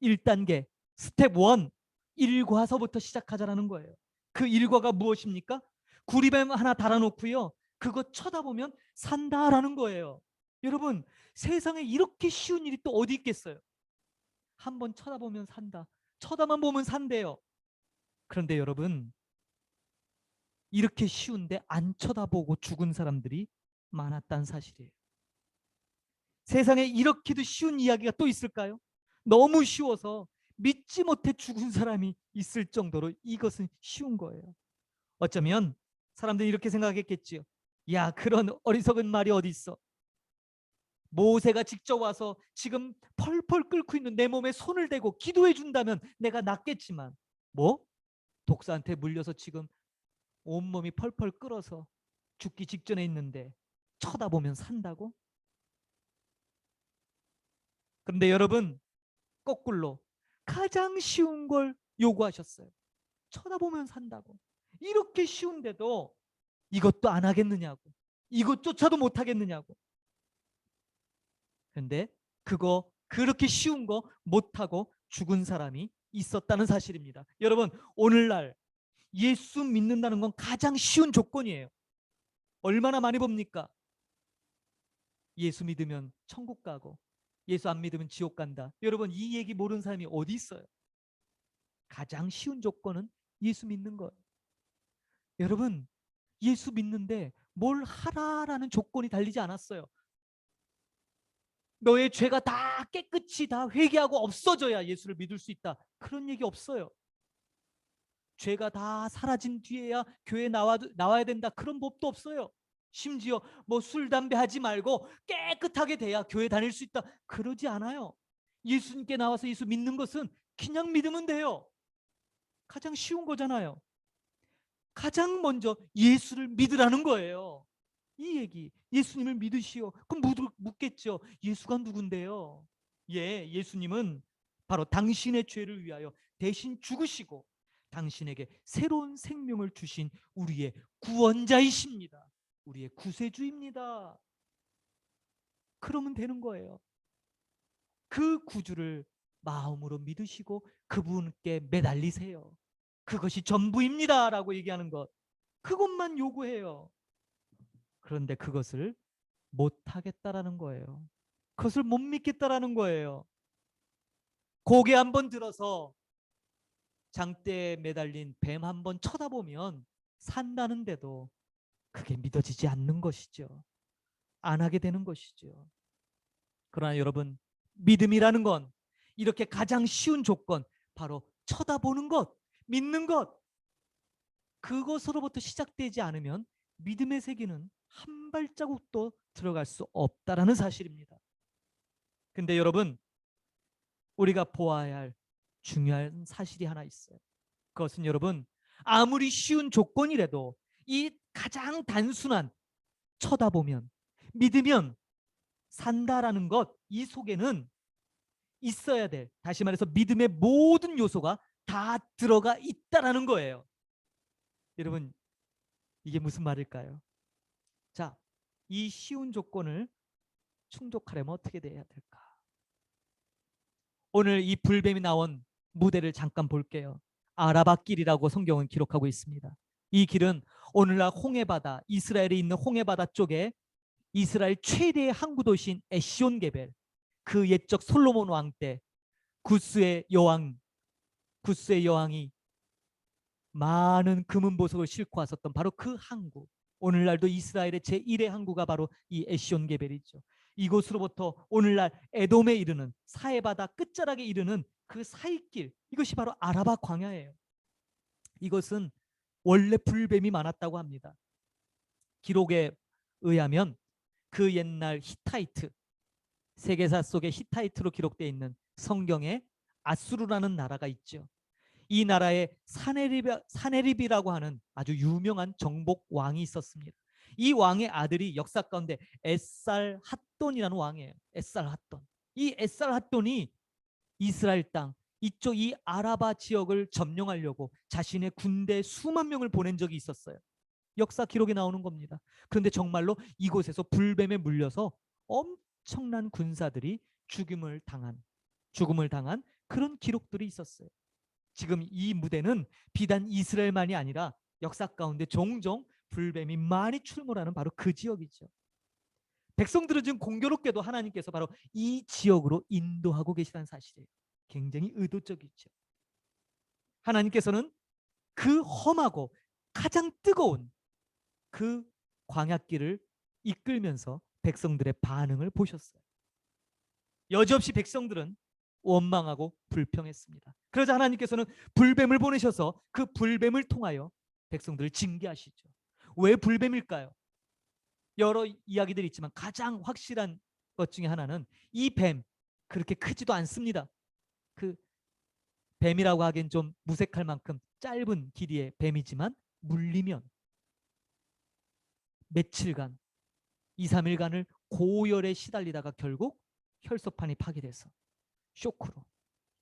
1단계 스텝 1 일과서부터 시작하자라는 거예요. 그 일과가 무엇입니까? 구리뱀 하나 달아놓고요 그거 쳐다보면 산다라는 거예요. 여러분 세상에 이렇게 쉬운 일이 또 어디 있겠어요? 한번 쳐다보면 산다. 쳐다만 보면 산대요. 그런데 여러분 이렇게 쉬운데 안 쳐다보고 죽은 사람들이 많았다는 사실이에요. 세상에 이렇게도 쉬운 이야기가 또 있을까요? 너무 쉬워서 믿지 못해 죽은 사람이 있을 정도로 이것은 쉬운 거예요. 어쩌면 사람들이 이렇게 생각했겠지요. 야, 그런 어리석은 말이 어디 있어? 모세가 직접 와서 지금 펄펄 끓고 있는 내 몸에 손을 대고 기도해 준다면 내가 낫겠지만 뭐? 독사한테 물려서 지금 온몸이 펄펄 끓어서 죽기 직전에 있는데 쳐다보면 산다고? 그런데 여러분 거꾸로 가장 쉬운 걸 요구하셨어요. 쳐다보면 산다고. 이렇게 쉬운데도 이것도 안 하겠느냐고. 이것조차도 못 하겠느냐고. 그런데 그거 그렇게 쉬운 거 못하고 죽은 사람이 있었다는 사실입니다. 여러분 오늘날 예수 믿는다는 건 가장 쉬운 조건이에요. 얼마나 많이 봅니까? 예수 믿으면 천국 가고 예수 안 믿으면 지옥 간다. 여러분 이 얘기 모르는 사람이 어디 있어요? 가장 쉬운 조건은 예수 믿는 거예요. 여러분 예수 믿는데 뭘 하라라는 조건이 달리지 않았어요. 너의 죄가 다 깨끗이 다 회개하고 없어져야 예수를 믿을 수 있다. 그런 얘기 없어요. 죄가 다 사라진 뒤에야 교회 나와야 된다. 그런 법도 없어요. 심지어 뭐 술, 담배 하지 말고 깨끗하게 돼야 교회 다닐 수 있다. 그러지 않아요. 예수님께 나와서 예수 믿는 것은 그냥 믿으면 돼요. 가장 쉬운 거잖아요. 가장 먼저 예수를 믿으라는 거예요. 이 얘기 예수님을 믿으시오. 그럼 묻겠죠. 예수가 누군데요? 예, 예수님은 바로 당신의 죄를 위하여 대신 죽으시고 당신에게 새로운 생명을 주신 우리의 구원자이십니다. 우리의 구세주입니다. 그러면 되는 거예요. 그 구주를 마음으로 믿으시고 그분께 매달리세요. 그것이 전부입니다라고 얘기하는 것. 그것만 요구해요. 그런데 그것을 못하겠다라는 거예요. 그것을 못 믿겠다라는 거예요. 고개 한번 들어서 장대에 매달린 뱀 한번 쳐다보면 산다는데도 그게 믿어지지 않는 것이죠. 안 하게 되는 것이죠. 그러나 여러분 믿음이라는 건 이렇게 가장 쉬운 조건 바로 쳐다보는 것, 믿는 것 그것으로부터 시작되지 않으면 믿음의 세계는 한 발자국도 들어갈 수 없다라는 사실입니다. 근데 여러분 우리가 보아야 할 중요한 사실이 하나 있어요. 그것은 여러분 아무리 쉬운 조건이라도 이 가장 단순한 쳐다보면 믿으면 산다라는 것 이 속에는 있어야 될 다시 말해서 믿음의 모든 요소가 다 들어가 있다라는 거예요. 여러분 이게 무슨 말일까요? 자, 이 쉬운 조건을 충족하려면 어떻게 돼야 될까? 오늘 이 불뱀이 나온 무대를 잠깐 볼게요. 아라바 길이라고 성경은 기록하고 있습니다. 이 길은 오늘날 홍해바다, 이스라엘에 있는 홍해바다 쪽에 이스라엘 최대의 항구 도시인 에시온 게벨, 그 옛적 솔로몬 왕 때 구스의 여왕이 많은 금은 보석을 싣고 왔었던 바로 그 항구. 오늘날도 이스라엘의 제1의 항구가 바로 이 에시온 게벨이죠. 이곳으로부터 오늘날 에돔에 이르는 사해바다 끝자락에 이르는 그 사이길 이것이 바로 아라바 광야예요. 이것은 원래 불뱀이 많았다고 합니다. 기록에 의하면 그 옛날 히타이트 세계사 속에 히타이트로 기록되어 있는 성경에 아수르라는 나라가 있죠. 이 나라에 사네립이라고 하는 아주 유명한 정복 왕이 있었습니다. 이 왕의 아들이 역사 가운데 에살 핫돈이라는 왕이에요. 에살 핫돈. 이 에살 핫돈이 이스라엘 땅 이쪽 이 아라바 지역을 점령하려고 자신의 군대 수만 명을 보낸 적이 있었어요. 역사 기록에 나오는 겁니다. 그런데 정말로 이곳에서 불뱀에 물려서 엄청난 군사들이 죽음을 당한 그런 기록들이 있었어요. 지금 이 무대는 비단 이스라엘만이 아니라 역사 가운데 종종 불뱀이 많이 출몰하는 바로 그 지역이죠. 백성들은 지금 공교롭게도 하나님께서 바로 이 지역으로 인도하고 계시다는 사실이에요. 굉장히 의도적이죠. 하나님께서는 그 험하고 가장 뜨거운 그 광야길을 이끌면서 백성들의 반응을 보셨어요. 여지없이 백성들은 원망하고 불평했습니다. 그러자 하나님께서는 불뱀을 보내셔서 그 불뱀을 통하여 백성들을 징계하시죠. 왜 불뱀일까요? 여러 이야기들이 있지만 가장 확실한 것 중에 하나는 이 뱀 그렇게 크지도 않습니다. 그 뱀이라고 하기엔 좀 무색할 만큼 짧은 길이의 뱀이지만 물리면 며칠간 2, 3일간을 고열에 시달리다가 결국 혈소판이 파괴돼서 쇼크로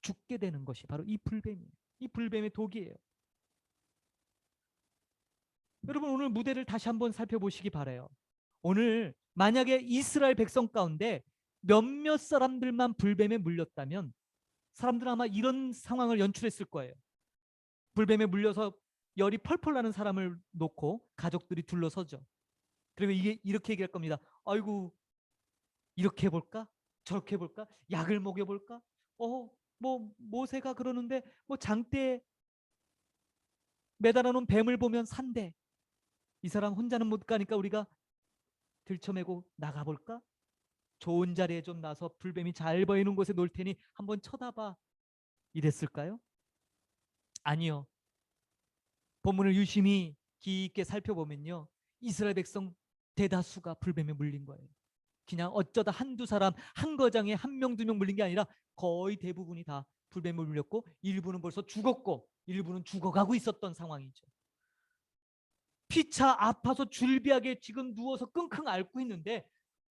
죽게 되는 것이 바로 이 불뱀이에요. 이 불뱀의 독이에요. 여러분 오늘 무대를 다시 한번 살펴보시기 바라요. 오늘 만약에 이스라엘 백성 가운데 몇몇 사람들만 불뱀에 물렸다면 사람들은 아마 이런 상황을 연출했을 거예요. 불뱀에 물려서 열이 펄펄 나는 사람을 놓고 가족들이 둘러서죠. 그리고 이게 이렇게 얘기할 겁니다. 아이고 이렇게 해볼까? 저렇게 해볼까? 약을 먹여볼까? 뭐 모세가 그러는데 뭐 장대에 매달아 놓은 뱀을 보면 산대. 이 사람 혼자는 못 가니까 우리가 들쳐매고 나가볼까? 좋은 자리에 좀 나서 불뱀이 잘 보이는 곳에 놓을 테니 한번 쳐다봐. 이랬을까요? 아니요. 본문을 유심히 깊게 살펴보면요. 이스라엘 백성 대다수가 불뱀에 물린 거예요. 그냥 어쩌다 한두 사람 한 거장에 한 명, 두 명 물린 게 아니라 거의 대부분이 다 불뱀에 물렸고 일부는 벌써 죽었고 일부는 죽어가고 있었던 상황이죠. 피차 아파서 줄비하게 지금 누워서 끙끙 앓고 있는데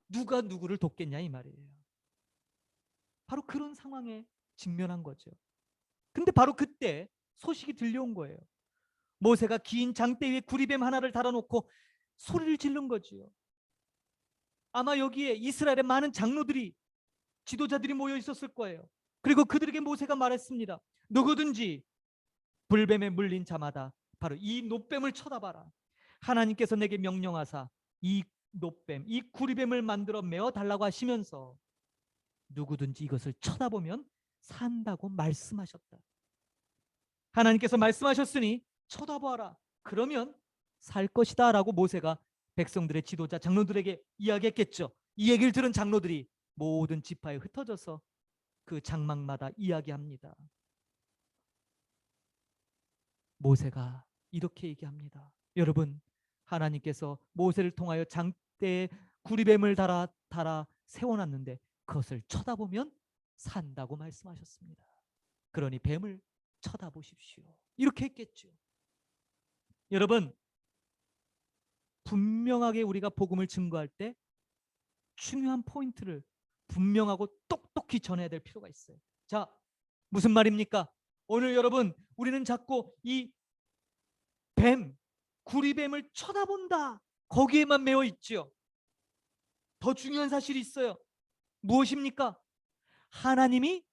누가 누구를 돕겠냐 이 말이에요. 바로 그런 상황에 직면한 거죠. 근데 바로 그때 소식이 들려온 거예요. 모세가 긴 장대 위에 구리뱀 하나를 달아놓고 소리를 지른 거지요. 아마 여기에 이스라엘의 많은 장로들이 지도자들이 모여 있었을 거예요. 그리고 그들에게 모세가 말했습니다. 누구든지 불뱀에 물린 자마다 바로 이 놋뱀을 쳐다봐라. 하나님께서 내게 명령하사 이 놋뱀, 이 구리뱀을 만들어 메어 달라고 하시면서 누구든지 이것을 쳐다보면 산다고 말씀하셨다. 하나님께서 말씀하셨으니 쳐다봐라. 그러면 살 것이다 라고 모세가 백성들의 지도자 장로들에게 이야기했겠죠. 이 얘기를 들은 장로들이 모든 지파에 흩어져서 그 장막마다 이야기합니다. 모세가 이렇게 얘기합니다. 여러분, 하나님께서 모세를 통하여 장대에 구리뱀을 달아 세워놨는데 그것을 쳐다보면 산다고 말씀하셨습니다. 그러니 뱀을 쳐다보십시오. 이렇게 했겠죠. 여러분, 분명하게 우리가 복음을 증거할 때 중요한 포인트를 분명하고 똑똑히 전해야 될 필요가 있어요. 자, 무슨 말입니까? 오늘 여러분, 우리는 자꾸 이 뱀, 구리뱀을 쳐다본다. 거기에만 매여 있죠. 더 중요한 사실이 있어요. 무엇입니까? 하나님이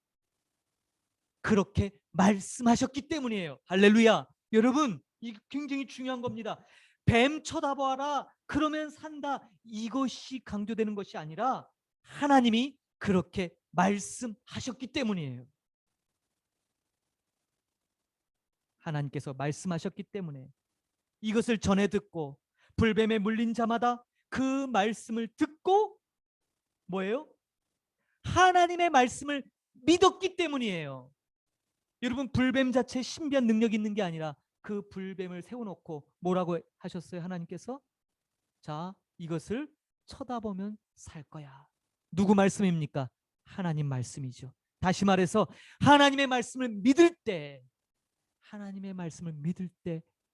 그렇게 말씀하셨기 때문이에요. 할렐루야. 여러분, 이 굉장히 중요한 겁니다. 뱀 쳐다봐라. 그러면 산다. 이것이 강조되는 것이 아니라 하나님이 그렇게 말씀하셨기 때문이에요. 하나님께서 말씀하셨기 때문에 이것을 전해 듣고 불뱀에 물린 자마다 그 말씀을 듣고 뭐예요? 하나님의 말씀을 믿었기 때문이에요. 여러분, 불뱀 자체에 신비한 능력이 있는 게 아니라 그 불뱀을 세워놓고 뭐라고 하셨어요? 하나님께서 자, 이것을 쳐다보면 살 거야. 누구 말씀입니까? 하나님 말씀이죠. 다시 말해서 하나님의 말씀을 믿을 때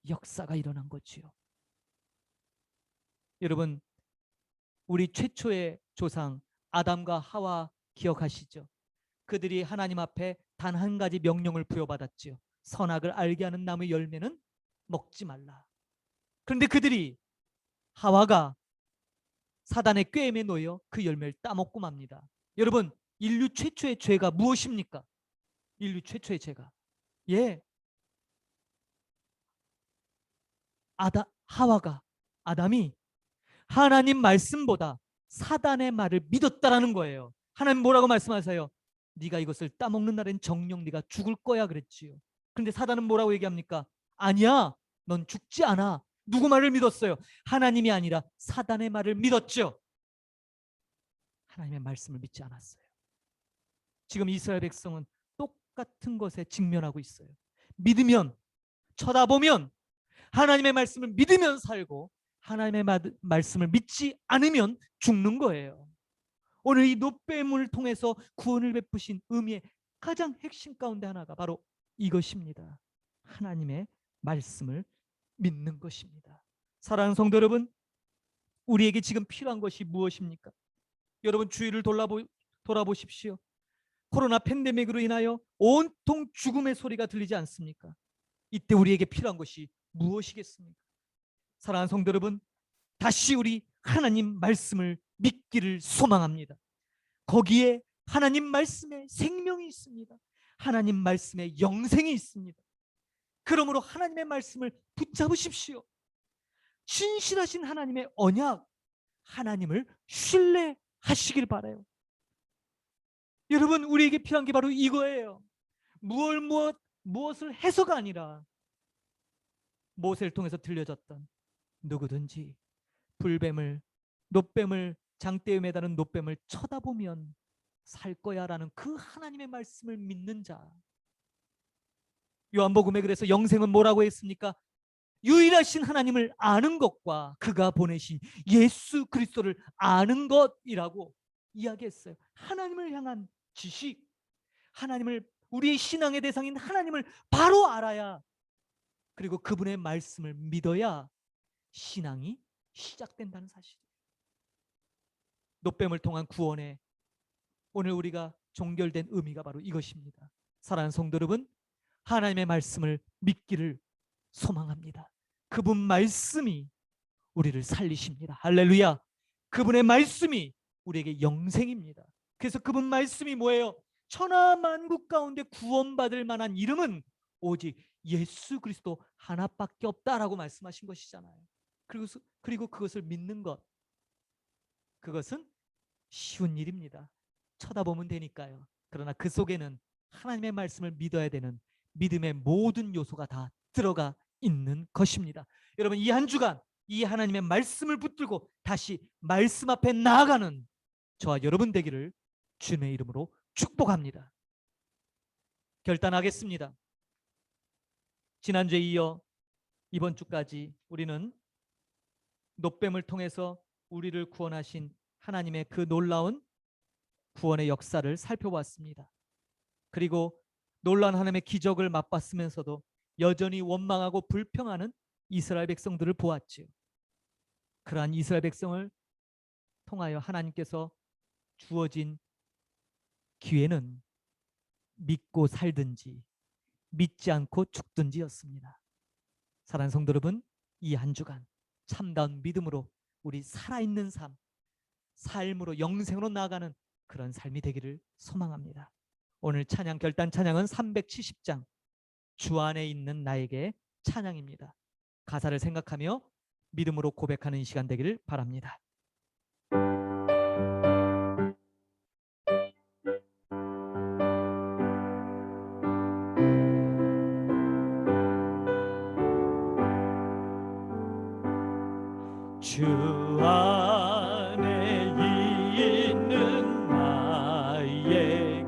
역사가 일어난 거지요. 여러분, 우리 최초의 조상 아담과 하와 기억하시죠? 그들이 하나님 앞에 단 한 가지 명령을 부여받았지요. 선악을 알게 하는 나무의 열매는 먹지 말라. 그런데 그들이, 하와가 사단의 꾀임에 놓여 그 열매를 따먹고 맙니다. 여러분, 인류 최초의 죄가 무엇입니까? 인류 최초의 죄가, 예, 하와가, 아담이 하나님 말씀보다 사단의 말을 믿었다라는 거예요. 하나님 뭐라고 말씀하세요? 네가 이것을 따먹는 날엔 정녕 네가 죽을 거야 그랬지요. 그런데 사단은 뭐라고 얘기합니까? 아니야, 넌 죽지 않아. 누구 말을 믿었어요? 하나님이 아니라 사단의 말을 믿었죠. 하나님의 말씀을 믿지 않았어요. 지금 이스라엘 백성은 똑같은 것에 직면하고 있어요. 믿으면, 쳐다보면, 하나님의 말씀을 믿으면 살고 하나님의 말씀을 믿지 않으면 죽는 거예요. 오늘 이 노뱀을 통해서 구원을 베푸신 의미의 가장 핵심 가운데 하나가 바로 이것입니다. 하나님의 말씀을 믿는 것입니다. 사랑하는 성도 여러분, 우리에게 지금 필요한 것이 무엇입니까? 여러분, 주위를 돌아보십시오. 코로나 팬데믹으로 인하여 온통 죽음의 소리가 들리지 않습니까? 이때 우리에게 필요한 것이 무엇이겠습니까? 사랑하는 성도 여러분, 다시 우리 하나님 말씀을 믿기를 소망합니다. 거기에 하나님 말씀에 생명이 있습니다. 하나님 말씀에 영생이 있습니다. 그러므로 하나님의 말씀을 붙잡으십시오. 신실하신 하나님의 언약, 하나님을 신뢰하시길 바라요. 여러분, 우리에게 필요한 게 바로 이거예요. 무엇을 해서가 아니라 모세를 통해서 들려졌던 누구든지 불뱀을, 노뱀을, 장대에 매다는 노뱀을 쳐다보면 살 거야 라는 그 하나님의 말씀을 믿는 자. 요한복음에 그래서 영생은 뭐라고 했습니까? 유일하신 하나님을 아는 것과 그가 보내신 예수 그리스도를 아는 것이라고 이야기했어요. 하나님을 향한 지식, 하나님을, 우리의 신앙의 대상인 하나님을 바로 알아야, 그리고 그분의 말씀을 믿어야 신앙이 시작된다는 사실이에요. 노뱀을 통한 구원에 오늘 우리가 종결된 의미가 바로 이것입니다. 사랑하는 성도 여러분, 하나님의 말씀을 믿기를 소망합니다. 그분 말씀이 우리를 살리십니다. 할렐루야. 그분의 말씀이 우리에게 영생입니다. 그래서 그분 말씀이 뭐예요? 천하만국 가운데 구원받을 만한 이름은 오직 예수 그리스도 하나밖에 없다라고 말씀하신 것이잖아요. 그리고 그것을 믿는 것, 그것은 쉬운 일입니다. 쳐다보면 되니까요. 그러나 그 속에는 하나님의 말씀을 믿어야 되는 믿음의 모든 요소가 다 들어가 있는 것입니다. 여러분, 이 한 주간 이 하나님의 말씀을 붙들고 다시 말씀 앞에 나아가는 저와 여러분 되기를 주님의 이름으로 축복합니다. 결단하겠습니다. 지난주에 이어 이번 주까지 우리는 노뱀을 통해서 우리를 구원하신 하나님의 그 놀라운 구원의 역사를 살펴봤습니다. 그리고 놀라운 하나님의 기적을 맛봤으면서도 여전히 원망하고 불평하는 이스라엘 백성들을 보았지요. 그러한 이스라엘 백성을 통하여 하나님께서 주어진 기회는 믿고 살든지 믿지 않고 죽든지였습니다. 사랑하는 성도 여러분, 이 한 주간 참다운 믿음으로 우리 살아있는 삶으로 영생으로 나아가는 그런 삶이 되기를 소망합니다. 오늘 찬양, 결단 찬양은 370장 주 안에 있는 나에게 찬양입니다. 가사를 생각하며 믿음으로 고백하는 시간 되기를 바랍니다. 주 안에 있는 나에게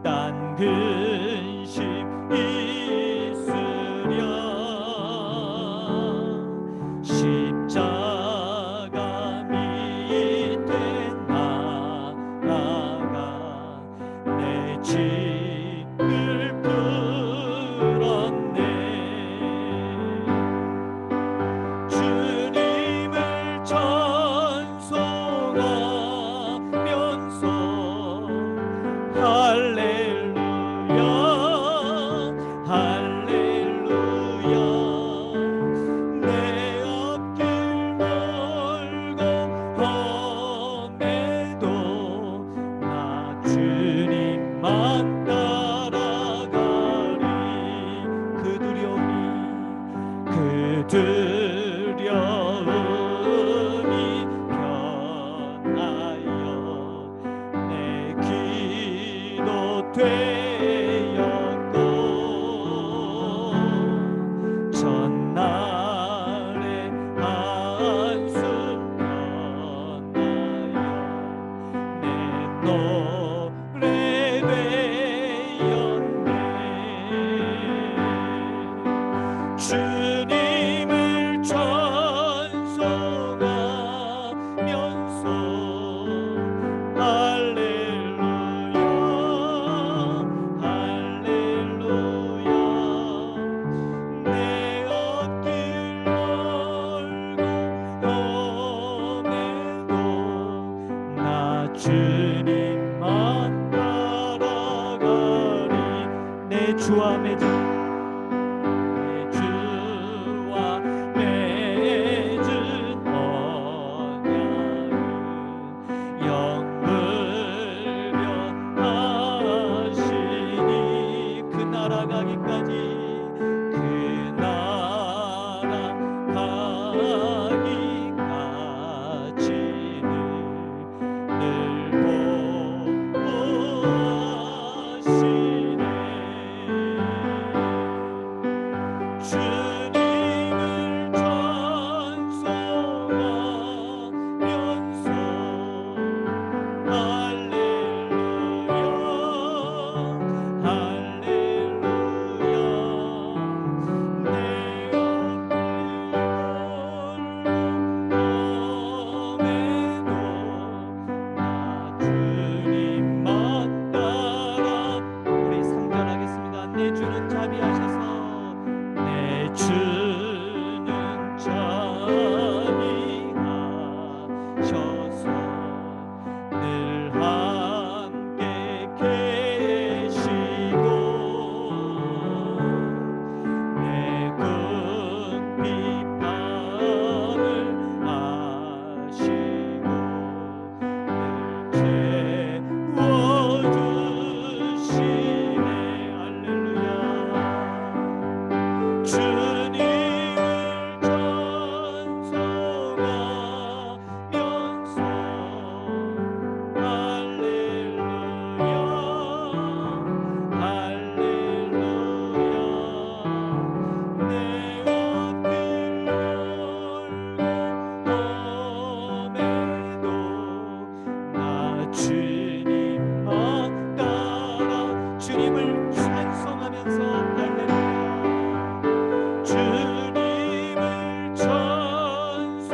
딴 근심 있으랴. 십자가 밑에 나아가 내 짐을 풀었네. 주님을 되었고 전날의 한숨 변하여 내 노래 되었네. 주님을 찬송하면서 할렐루야 할렐루야 내 앞길 멀고 험해도 나 주님만 따라가리. 내 주와 맺은 영불변하시니 그 나라 가기까지 그 나라 가기까지는 늘 보호하시네. 주님을 찬송하면서 할렐루야 할렐루야 내 앞길 멀고 험해도 나 주님만 따라. 우리 상전하겠습니다. 내 주는 자비하셔서 내 주는 자비하셔서 늘 함께 계시고 내 궁핍함을 아시고 늘 채워주시네. 할렐루야 주님을 찬송하면서 할렐루야 할렐루야 내 앞길 멀고 험해도 나 주님만 따라. 주님을 찬송하면서 할렐루야 주님을 찬송하면서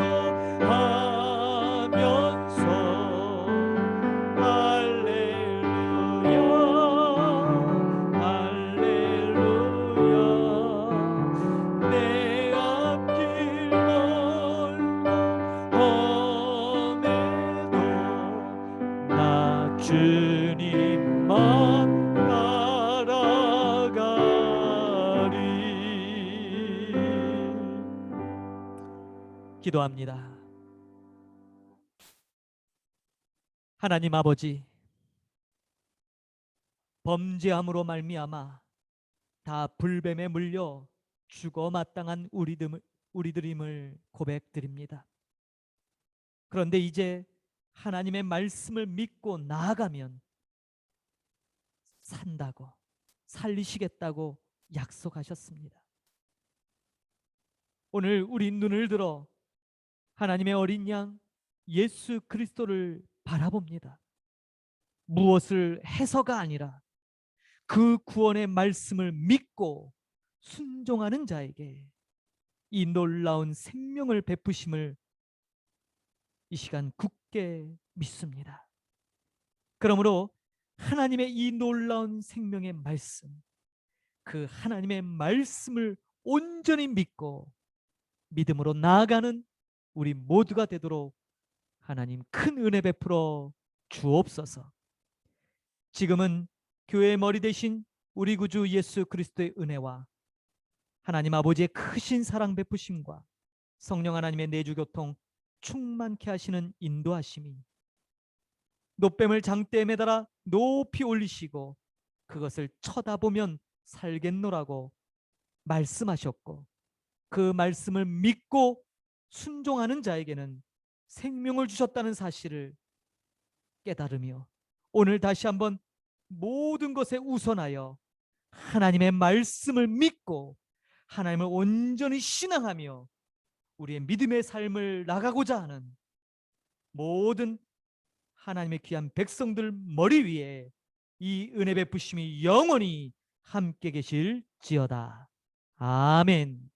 할렐루야 할렐루야 내 앞길 멀고 험해도 나 주님만 따라가리. 기도합니다. 하나님 아버지, 범죄함으로 말미암아 다 불뱀에 물려 죽어 마땅한 우리들임을 고백드립니다. 그런데 이제 하나님의 말씀을 믿고 나아가면 산다고, 살리시겠다고 약속하셨습니다. 오늘 우리 눈을 들어 하나님의 어린 양 예수 그리스도를 바라봅니다. 무엇을 해서가 아니라 그 구원의 말씀을 믿고 순종하는 자에게 이 놀라운 생명을 베푸심을 이 시간 굳게 믿습니다. 그러므로 하나님의 이 놀라운 생명의 말씀, 그 하나님의 말씀을 온전히 믿고 믿음으로 나아가는 우리 모두가 되도록 하나님 큰 은혜 베풀어 주옵소서. 지금은 교회의 머리 되신 우리 구주 예수 그리스도의 은혜와 하나님 아버지의 크신 사랑 베푸심과 성령 하나님의 내주교통 충만케 하시는 인도하심이 놋뱀을 장대에 매달아 높이 올리시고 그것을 쳐다보면 살겠노라고 말씀하셨고 그 말씀을 믿고 순종하는 자에게는 생명을 주셨다는 사실을 깨달으며 오늘 다시 한번 모든 것에 우선하여 하나님의 말씀을 믿고 하나님을 온전히 신앙하며 우리의 믿음의 삶을 나가고자 하는 모든 하나님의 귀한 백성들 머리 위에 이 은혜 베푸심이 영원히 함께 계실지어다. 아멘.